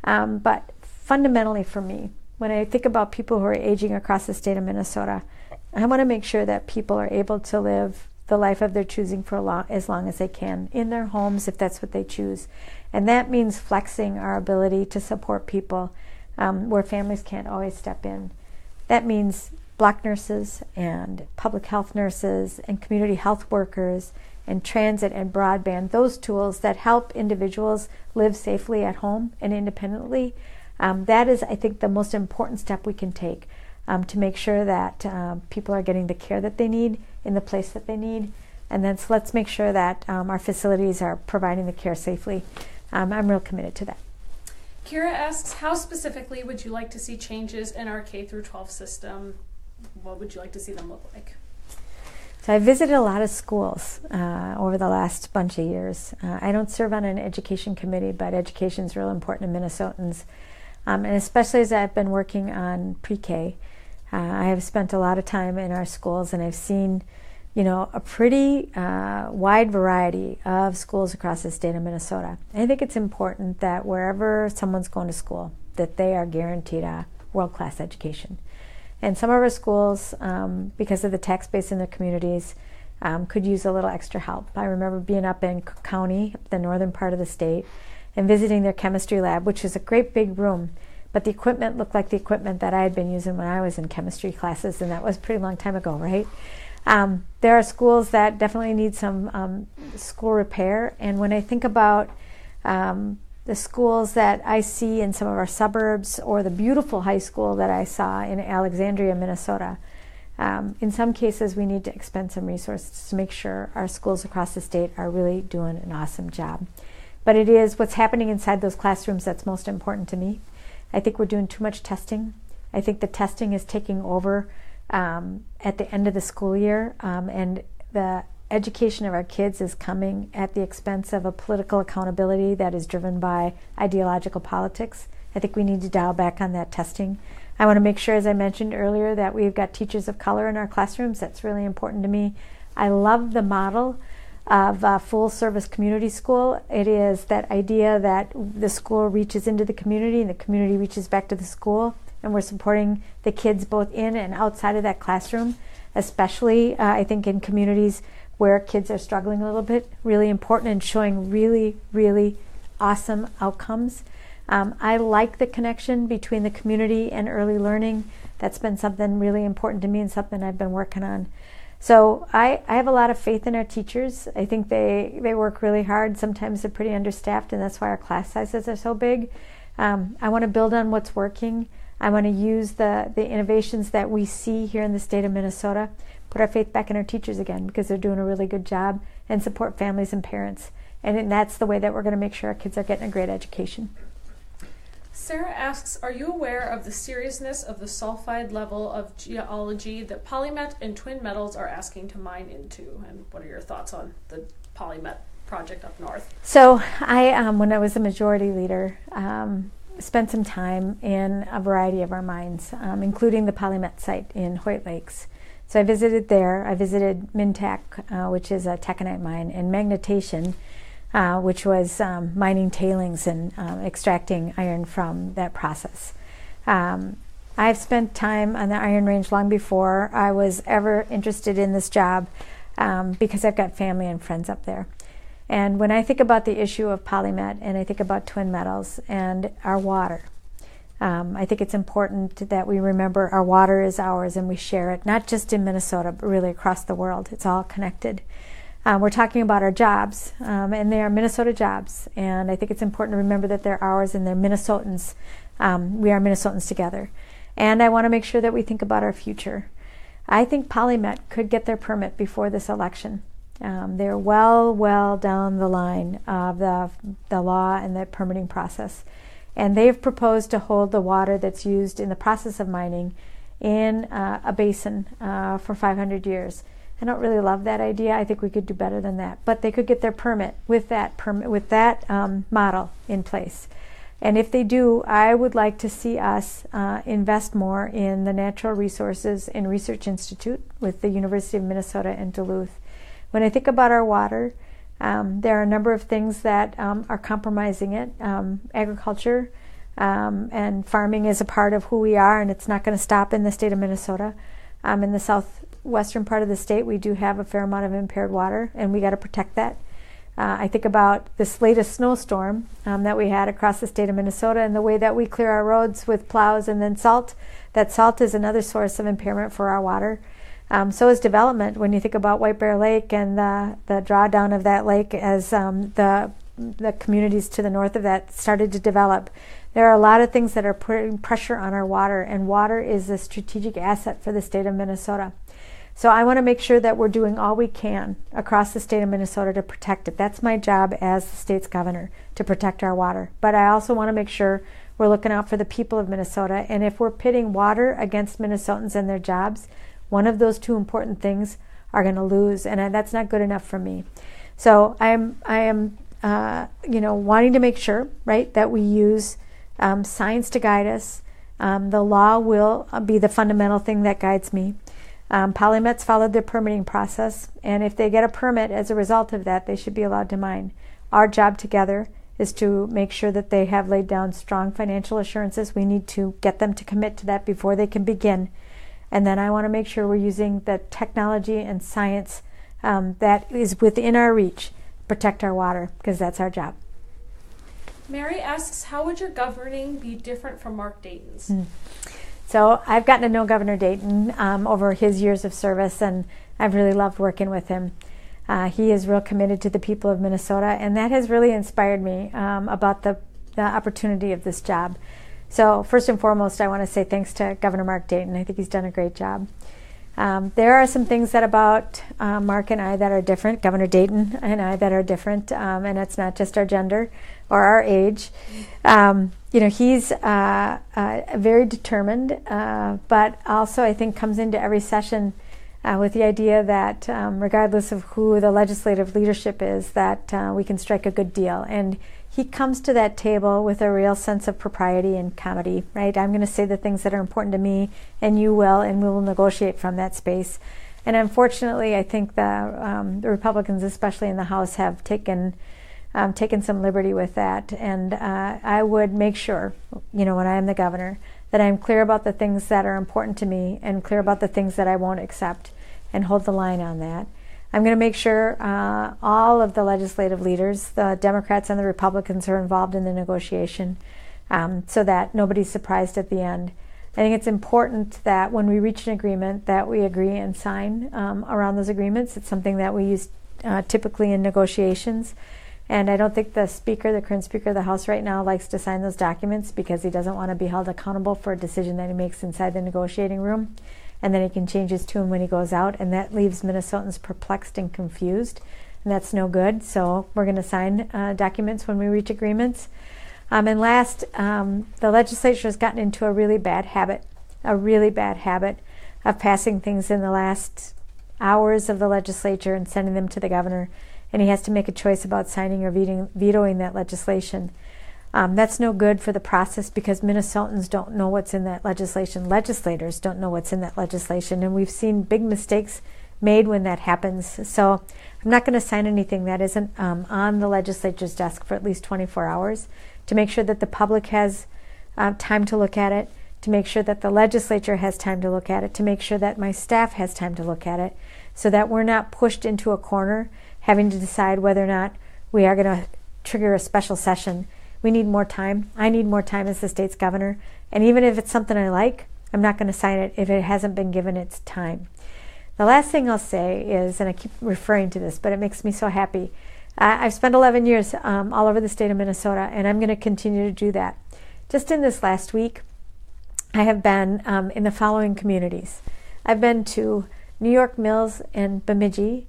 But fundamentally for me, when I think about people who are aging across the state of Minnesota, I want to make sure that people are able to live the life of their choosing for as long as they can in their homes if that's what they choose. And that means flexing our ability to support people where families can't always step in. That means block nurses and public health nurses and community health workers and transit and broadband, those tools that help individuals live safely at home and independently. That is, I think, the most important step we can take to make sure that people are getting the care that they need in the place that they need. And then so let's make sure that our facilities are providing the care safely. I'm real committed to that. Kira asks, how specifically would you like to see changes in our K through 12 system? What would you like to see them look like? So I visited a lot of schools over the last bunch of years. I don't serve on an education committee, but education is real important to Minnesotans. And especially as I've been working on pre-K, I have spent a lot of time in our schools, and I've seen a pretty wide variety of schools across the state of Minnesota. I think it's important that wherever someone's going to school, that they are guaranteed a world-class education. And some of our schools, because of the tax base in their communities, could use a little extra help. I remember being up in Cook County, the northern part of the state, and visiting their chemistry lab, which is a great big room, but the equipment looked like the equipment that I had been using when I was in chemistry classes, and that was a pretty long time ago, right? There are schools that definitely need some school repair, and when I think about the schools that I see in some of our suburbs or the beautiful high school that I saw in Alexandria, Minnesota, in some cases we need to expend some resources to make sure our schools across the state are really doing an awesome job. But it is what's happening inside those classrooms that's most important to me. I think we're doing too much testing. I think the testing is taking over at the end of the school year, and the education of our kids is coming at the expense of a political accountability that is driven by ideological politics. I think we need to dial back on that testing. I want to make sure, as I mentioned earlier, that we've got teachers of color in our classrooms. That's really important to me. I love the model of a full-service community school. It is that idea that the school reaches into the community and the community reaches back to the school, and we're supporting the kids both in and outside of that classroom, especially I think in communities where kids are struggling a little bit. Really important and showing really, really awesome outcomes. I like the connection between the community and early learning. That's been something really important to me and something I've been working on. So I have a lot of faith in our teachers. I think they work really hard. Sometimes they're pretty understaffed, and that's why our class sizes are so big. I want to build on what's working. I want to use the innovations that we see here in the state of Minnesota, put our faith back in our teachers again because they're doing a really good job, and support families and parents. And that's the way that we're going to make sure our kids are getting a great education. Sarah asks, are you aware of the seriousness of the sulfide level of geology that Polymet and Twin Metals are asking to mine into? And what are your thoughts on the Polymet project up north? So I, when I was a majority leader, spent some time in a variety of our mines, including the Polymet site in Hoyt Lakes. So I visited there. I visited Mintac, which is a taconite mine, and Magnetation, which was mining tailings and extracting iron from that process. I've spent time on the Iron Range long before I was ever interested in this job because I've got family and friends up there. And when I think about the issue of Polymet and I think about Twin Metals and our water, I think it's important that we remember our water is ours and we share it, not just in Minnesota, but really across the world. It's all connected. We're talking about our jobs, and they are Minnesota jobs, and I think it's important to remember that they're ours and they're Minnesotans. We are Minnesotans together. And I want to make sure that we think about our future. I think Polymet could get their permit before this election. They're well down the line of the law and the permitting process. And they've proposed to hold the water that's used in the process of mining in a basin for 500 years. I don't really love that idea. I think we could do better than that. But they could get their permit with that model in place. And if they do, I would like to see us invest more in the Natural Resources and Research Institute with the University of Minnesota and Duluth. When I think about our water, there are a number of things that are compromising it. Agriculture and farming is a part of who we are, and it's not going to stop in the state of Minnesota. In the southwestern part of the state, we do have a fair amount of impaired water, and we got to protect that. I think about this latest snowstorm that we had across the state of Minnesota and the way that we clear our roads with plows and then salt. That salt is another source of impairment for our water. So is development. When you think about White Bear Lake and the drawdown of that lake as the communities to the north of that started to develop, there are a lot of things that are putting pressure on our water, and water is a strategic asset for the state of Minnesota. So I want to make sure that we're doing all we can across the state of Minnesota to protect it. That's my job as the state's governor, to protect our water. But I also want to make sure we're looking out for the people of Minnesota. And if we're pitting water against Minnesotans and their jobs, one of those two important things are going to lose, and that's not good enough for me. So I am wanting to make sure, right, that we use science to guide us. The law will be the fundamental thing that guides me. Polymets followed their permitting process, and if they get a permit as a result of that, they should be allowed to mine. Our job together is to make sure that they have laid down strong financial assurances. We need to get them to commit to that before they can begin. And then I want to make sure we're using the technology and science that is within our reach to protect our water, because that's our job. Mary asks, how would your governing be different from Mark Dayton's? So I've gotten to know Governor Dayton over his years of service, and I've really loved working with him. He is real committed to the people of Minnesota, and that has really inspired me about the opportunity of this job. So first and foremost, I want to say thanks to Governor Mark Dayton. I think he's done a great job. There are some things that about Mark and I that are different, Governor Dayton and I that are different, and it's not just our gender or our age. He's very determined, but also I think comes into every session with the idea that regardless of who the legislative leadership is, that we can strike a good deal. And he comes to that table with a real sense of propriety and comedy, right? I'm going to say the things that are important to me, and you will, and we will negotiate from that space. And unfortunately, I think the Republicans, especially in the House, have taken some liberty with that. And I would make sure, when I am the governor, that I'm clear about the things that are important to me and clear about the things that I won't accept, and hold the line on that. I'm going to make sure all of the legislative leaders, the Democrats and the Republicans, are involved in the negotiation so that nobody's surprised at the end. I think it's important that when we reach an agreement that we agree and sign around those agreements. It's something that we use typically in negotiations. And I don't think the current Speaker of the House right now likes to sign those documents because he doesn't want to be held accountable for a decision that he makes inside the negotiating room. And then he can change his tune when he goes out, and that leaves Minnesotans perplexed and confused, and that's no good. So we're going to sign documents when we reach agreements. And last, the legislature has gotten into a really bad habit of passing things in the last hours of the legislature and sending them to the governor, and he has to make a choice about signing or vetoing that legislation. That's no good for the process because Minnesotans don't know what's in that legislation. Legislators don't know what's in that legislation, and we've seen big mistakes made when that happens. So I'm not going to sign anything that isn't on the legislature's desk for at least 24 hours to make sure that the public has time to look at it, to make sure that the legislature has time to look at it, to make sure that my staff has time to look at it, so that we're not pushed into a corner having to decide whether or not we are going to trigger a special session. We need more time. I need more time as the state's governor. And even if it's something I like, I'm not going to sign it if it hasn't been given its time. The last thing I'll say is, and I keep referring to this, but it makes me so happy. I've spent 11 years all over the state of Minnesota, and I'm going to continue to do that. Just in this last week, I have been in the following communities. I've been to New York Mills and Bemidji.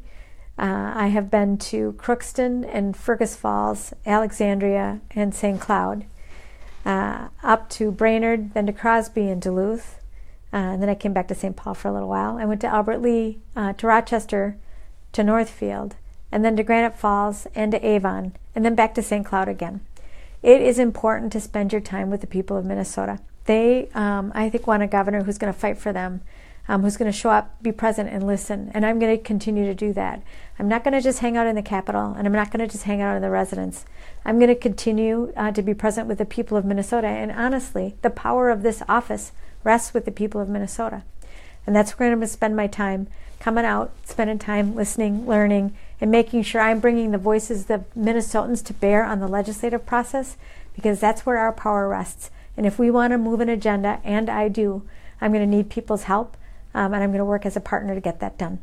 I have been to Crookston and Fergus Falls, Alexandria, and St. Cloud, up to Brainerd, then to Crosby and Duluth, and then I came back to St. Paul for a little while. I went to Albert Lea, to Rochester, to Northfield, and then to Granite Falls and to Avon, and then back to St. Cloud again. It is important to spend your time with the people of Minnesota. They, I think, want a governor who's going to fight for them, who's going to show up, be present, and listen. And I'm going to continue to do that. I'm not going to just hang out in the Capitol, and I'm not going to just hang out in the residence. I'm going to continue to be present with the people of Minnesota. And honestly, the power of this office rests with the people of Minnesota. And that's where I'm going to spend my time, coming out, spending time listening, learning, and making sure I'm bringing the voices of Minnesotans to bear on the legislative process, because that's where our power rests. And if we want to move an agenda, and I do, I'm going to need people's help. And I'm going to work as a partner to get that done.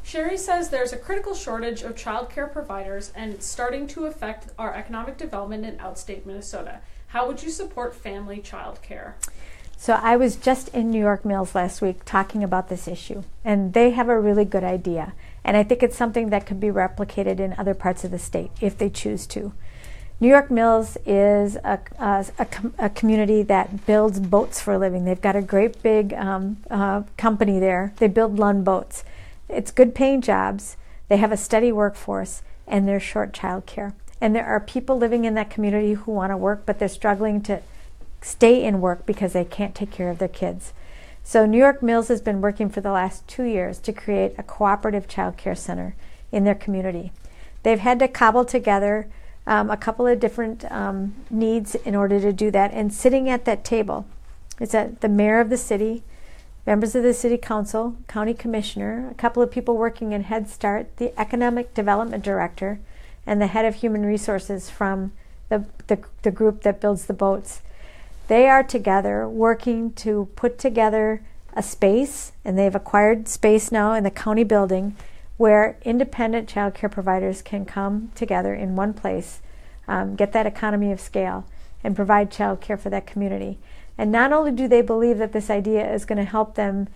Sherry says there's a critical shortage of child care providers and it's starting to affect our economic development in outstate Minnesota. How would you support family child care? So I was just in New York Mills last week talking about this issue, and they have a really good idea. And I think it's something that could be replicated in other parts of the state if they choose to. New York Mills is a community that builds boats for a living. They've got a great big company there. They build Lund boats. It's good paying jobs. They have a steady workforce, and they're short child care. And there are people living in that community who want to work, but they're struggling to stay in work because they can't take care of their kids. So New York Mills has been working for the last 2 years to create a cooperative child care center in their community. They've had to cobble together a couple of different needs in order to do that. And sitting at that table is the mayor of the city, members of the city council, county commissioner, a couple of people working in Head Start, the economic development director, and the head of human resources from the group that builds the boats. They are together working to put together a space, and they've acquired space now in the county building where independent child care providers can come together in one place, get that economy of scale, and provide child care for that community. And not only do they believe that this idea is going to help them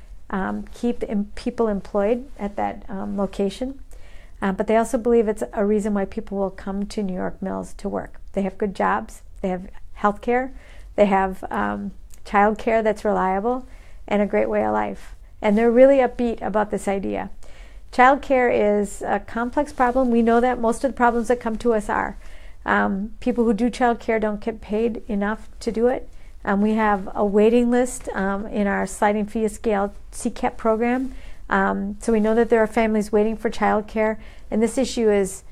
keep people employed at that location, but they also believe it's a reason why people will come to New York Mills to work. They have good jobs, they have health care, they have child care that's reliable, and a great way of life. And they're really upbeat about this idea. Child care is a complex problem. We know that most of the problems that come to us are. People who do child care don't get paid enough to do it. We have a waiting list in our sliding fee scale CCAP program. So we know that there are families waiting for child care, and this issue is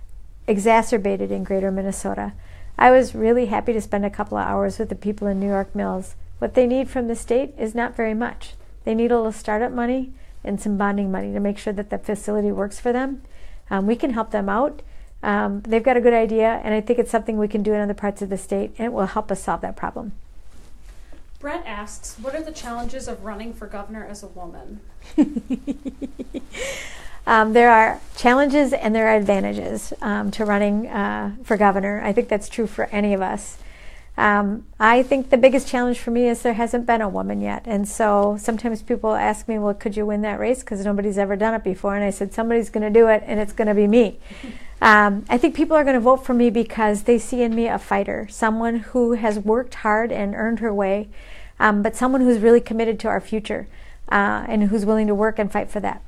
exacerbated in greater Minnesota. I was really happy to spend a couple of hours with the people in New York Mills. What they need from the state is not very much. They need a little startup money and some bonding money to make sure that the facility works for them. We can help them out. They've got a good idea, and I think it's something we can do in other parts of the state, and it will help us solve that problem. Brett asks, what are the challenges of running for governor as a woman? There are challenges and there are advantages to running for governor. I think that's true for any of us. I think the biggest challenge for me is there hasn't been a woman yet. And so sometimes people ask me, well, could you win that race? Because nobody's ever done it before. And I said, somebody's going to do it, and it's going to be me. I think people are going to vote for me because they see in me a fighter, someone who has worked hard and earned her way, but someone who's really committed to our future and who's willing to work and fight for that.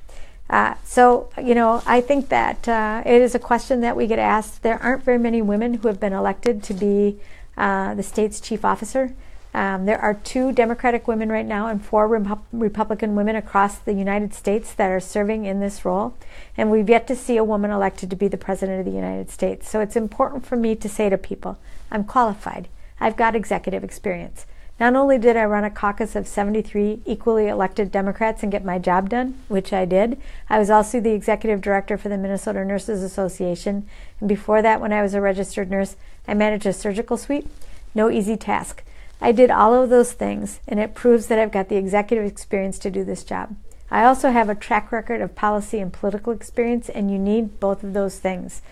So, I think that it is a question that we get asked. There aren't very many women who have been elected to be the state's chief officer. There are 2 Democratic women right now and 4 Republican women across the United States that are serving in this role. And we've yet to see a woman elected to be the President of the United States. So it's important for me to say to people, I'm qualified. I've got executive experience. Not only did I run a caucus of 73 equally elected Democrats and get my job done, which I did, I was also the executive director for the Minnesota Nurses Association. And before that, when I was a registered nurse, I managed a surgical suite. No easy task. I did all of those things, and it proves that I've got the executive experience to do this job. I also have a track record of policy and political experience, and you need both of those things.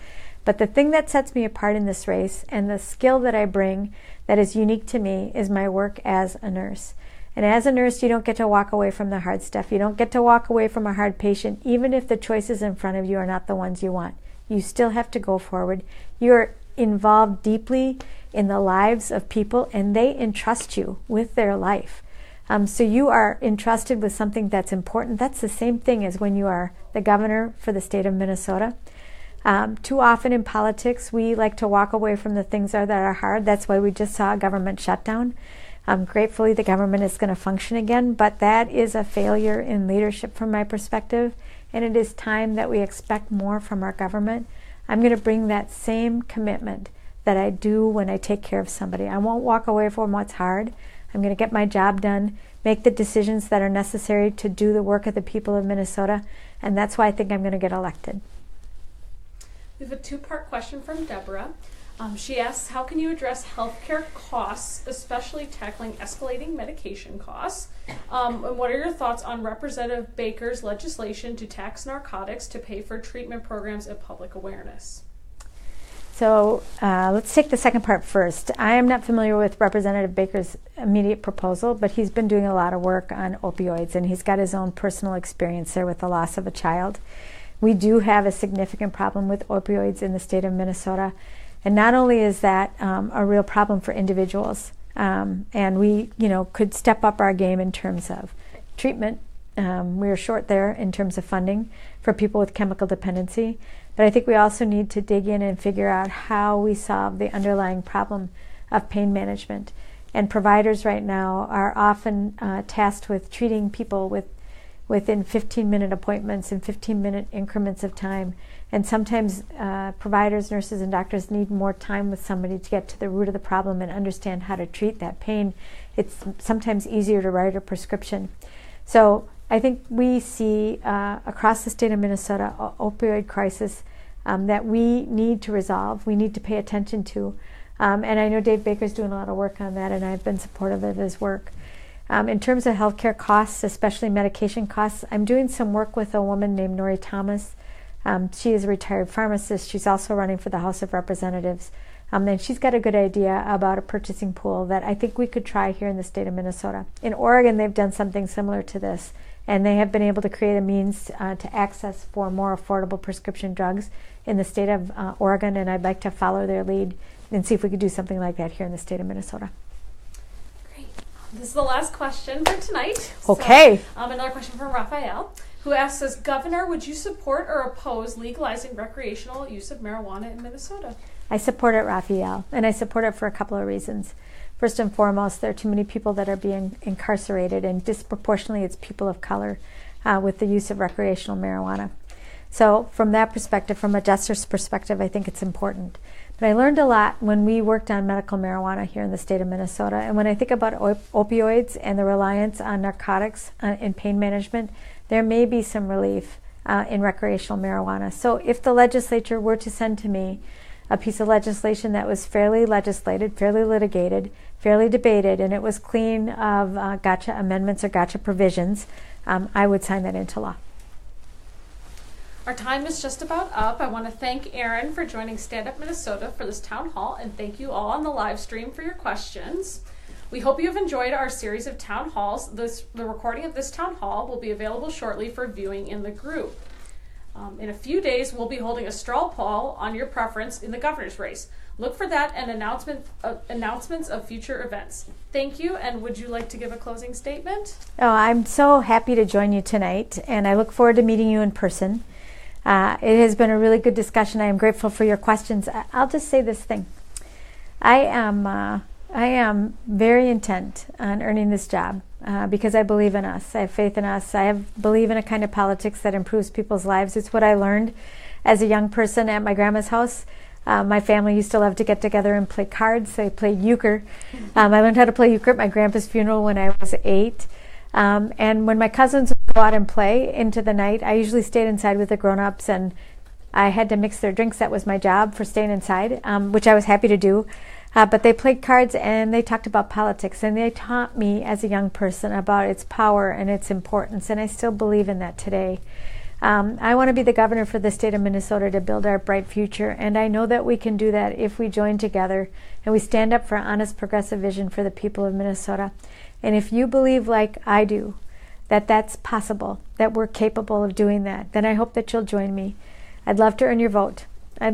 But the thing that sets me apart in this race and the skill that I bring that is unique to me is my work as a nurse. And as a nurse, you don't get to walk away from the hard stuff. You don't get to walk away from a hard patient, even if the choices in front of you are not the ones you want. You still have to go forward. You're involved deeply in the lives of people, and they entrust you with their life. So you are entrusted with something that's important. That's the same thing as when you are the governor for the state of Minnesota. Too often in politics, we like to walk away from the things that are hard. That's why we just saw a government shutdown. Gratefully, the government is going to function again, but that is a failure in leadership from my perspective, and it is time that we expect more from our government. I'm going to bring that same commitment that I do when I take care of somebody. I won't walk away from what's hard. I'm going to get my job done, make the decisions that are necessary to do the work of the people of Minnesota, and that's why I think I'm going to get elected. We have a 2-part question from Deborah. She asks, how can you address healthcare costs, especially tackling escalating medication costs? And what are your thoughts on Representative Baker's legislation to tax narcotics to pay for treatment programs and public awareness? So let's take the second part first. I am not familiar with Representative Baker's immediate proposal, but he's been doing a lot of work on opioids, and he's got his own personal experience there with the loss of a child. We do have a significant problem with opioids in the state of Minnesota. And not only is that a real problem for individuals, and we could step up our game in terms of treatment. We are short there in terms of funding for people with chemical dependency. But I think we also need to dig in and figure out how we solve the underlying problem of pain management. And providers right now are often tasked with treating people within 15-minute appointments and 15-minute increments of time. And sometimes providers, nurses, and doctors need more time with somebody to get to the root of the problem and understand how to treat that pain. It's sometimes easier to write a prescription. So I think we see across the state of Minnesota opioid crisis that we need to resolve, we need to pay attention to. And I know Dave Baker's doing a lot of work on that, and I've been supportive of his work. In terms of healthcare costs, especially medication costs, I'm doing some work with a woman named Nori Thomas. She is a retired pharmacist. She's also running for the House of Representatives. And she's got a good idea about a purchasing pool that I think we could try here in the state of Minnesota. In Oregon, they've done something similar to this, and they have been able to create a means to access for more affordable prescription drugs in the state of Oregon, and I'd like to follow their lead and see if we could do something like that here in the state of Minnesota. Great. This is the last question for tonight. Okay. So, another question from Raphael, who asks us, Governor, would you support or oppose legalizing recreational use of marijuana in Minnesota? I support it, Raphael, and I support it for a couple of reasons. First and foremost, there are too many people that are being incarcerated, and disproportionately it's people of color with the use of recreational marijuana. So from that perspective, from a justice perspective, I think it's important. But I learned a lot when we worked on medical marijuana here in the state of Minnesota. And when I think about opioids and the reliance on narcotics in pain management, there may be some relief in recreational marijuana. So if the legislature were to send to me a piece of legislation that was fairly legislated, fairly litigated, fairly debated, and it was clean of gotcha amendments or gotcha provisions, I would sign that into law. Our time is just about up. I want to thank Erin for joining Stand Up Minnesota for this town hall, and thank you all on the live stream for your questions. We hope you have enjoyed our series of town halls. The recording of this town hall will be available shortly for viewing in the group. In a few days, we'll be holding a straw poll on your preference in the governor's race. Look for that and announcements of future events. Thank you, and would you like to give a closing statement? Oh, I'm so happy to join you tonight, and I look forward to meeting you in person. It has been a really good discussion. I am grateful for your questions. I'll just say this thing. I am very intent on earning this job because I believe in us. I have faith in us. Believe in a kind of politics that improves people's lives. It's what I learned as a young person at my grandma's house. My family used to love to get together and play cards. So I played euchre. I learned how to play euchre at my grandpa's funeral when I was 8. And when my cousins would go out and play into the night, I usually stayed inside with the grown-ups, and I had to mix their drinks. That was my job for staying inside, which I was happy to do. But they played cards and they talked about politics, and they taught me as a young person about its power and its importance, and I still believe in that today. I want to be the governor for the state of Minnesota to build our bright future, and I know that we can do that if we join together and we stand up for honest, progressive vision for the people of Minnesota. And if you believe like I do that that's possible, that we're capable of doing that, then I hope that you'll join me. I'd love to earn your vote. I'd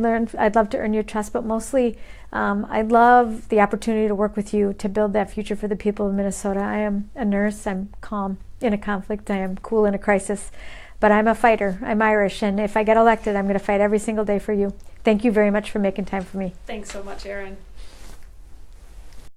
love to earn your trust, but mostly I'd love the opportunity to work with you to build that future for the people of Minnesota. I am a nurse. I'm calm in a conflict. I am cool in a crisis. But I'm a fighter. I'm Irish, and if I get elected, I'm going to fight every single day for you. Thank you very much for making time for me. Thanks so much, Erin.